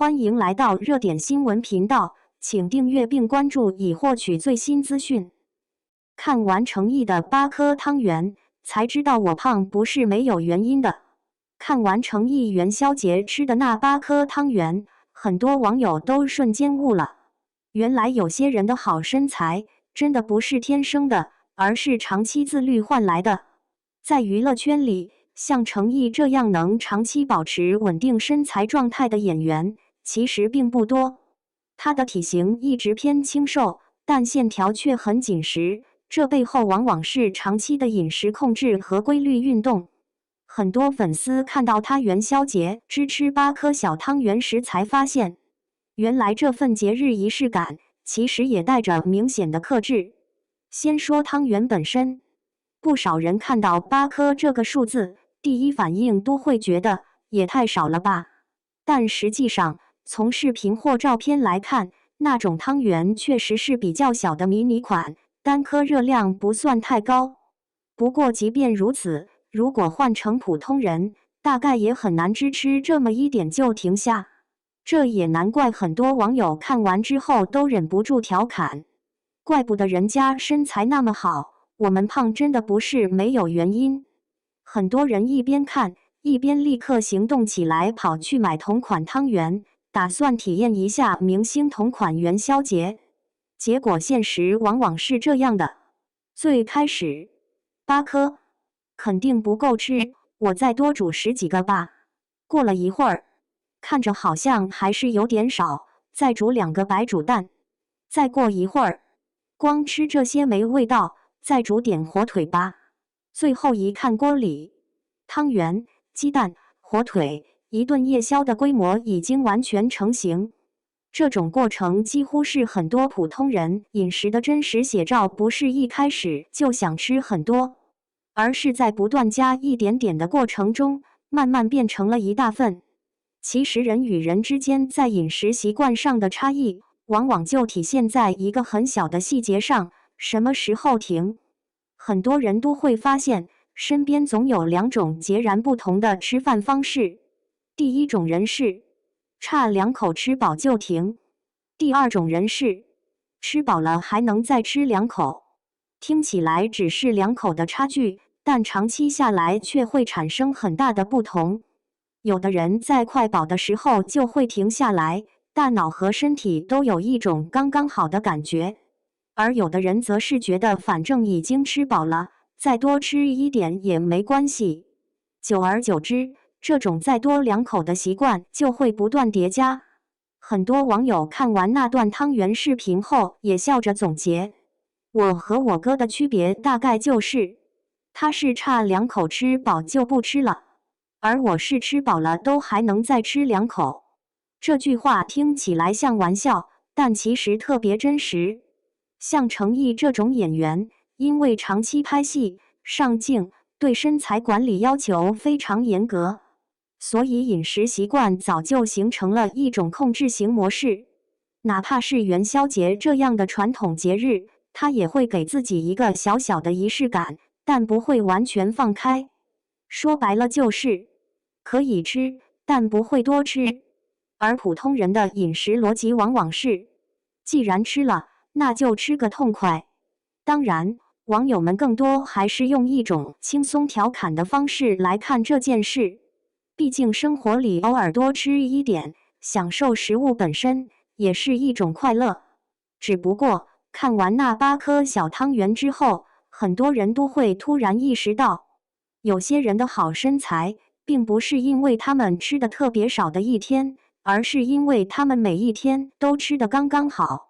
欢迎来到热点新闻频道，请订阅并关注以获取最新资讯。看完程毅的8颗汤圆，才知道我胖不是没有原因的。看完程毅元宵节吃的那8颗汤圆，很多网友都瞬间悟了。原来有些人的好身材真的不是天生的，而是长期自律换来的。在娱乐圈里，像程毅这样能长期保持稳定身材状态的演员，其实并不多。他的体型一直偏清瘦，但线条却很紧实，这背后往往是长期的饮食控制和规律运动。很多粉丝看到他元宵节只吃8颗小汤圆时，才发现，原来这份节日仪式感其实也带着明显的克制。先说汤圆本身，不少人看到8颗这个数字，第一反应都会觉得也太少了吧。但实际上，从视频或照片来看，那种汤圆确实是比较小的迷你款，单颗热量不算太高。不过即便如此，如果换成普通人，大概也很难只吃这么一点就停下。这也难怪很多网友看完之后都忍不住调侃，怪不得人家身材那么好，我们胖真的不是没有原因。很多人一边看，一边立刻行动起来，跑去买同款汤圆，打算体验一下明星同款元宵节。结果现实往往是这样的，最开始8颗肯定不够吃，我再多煮10几个吧。过了一会儿，看着好像还是有点少，再煮2个白煮蛋。再过一会儿，光吃这些没味道，再煮点火腿吧。最后一看锅里，汤圆、鸡蛋、火腿，一顿夜宵的规模已经完全成型。这种过程几乎是很多普通人饮食的真实写照，不是一开始就想吃很多，而是在不断加一点点的过程中，慢慢变成了一大份。其实人与人之间在饮食习惯上的差异，往往就体现在一个很小的细节上，什么时候停。很多人都会发现，身边总有2种截然不同的吃饭方式。第一种人是差2口吃饱就停，第二种人是吃饱了还能再吃2口。听起来只是2口的差距，但长期下来却会产生很大的不同。有的人在快饱的时候就会停下来，大脑和身体都有一种刚刚好的感觉。而有的人则是觉得反正已经吃饱了，再多吃一点也没关系。久而久之，这种再多2口的习惯就会不断叠加。很多网友看完那段汤圆视频后也笑着总结，我和我哥的区别大概就是，他是差2口吃饱就不吃了，而我是吃饱了都还能再吃2口。这句话听起来像玩笑，但其实特别真实。像程毅这种演员，因为长期拍戏、上镜，对身材管理要求非常严格，所以饮食习惯早就形成了一种控制型模式。哪怕是元宵节这样的传统节日，他也会给自己一个小小的仪式感，但不会完全放开。说白了就是可以吃，但不会多吃。而普通人的饮食逻辑往往是，既然吃了，那就吃个痛快。当然，网友们更多还是用一种轻松调侃的方式来看这件事。毕竟生活里偶尔多吃一点，享受食物本身也是一种快乐。只不过看完那8颗小汤圆之后，很多人都会突然意识到，有些人的好身材并不是因为他们吃的特别少的一天，而是因为他们每一天都吃得刚刚好。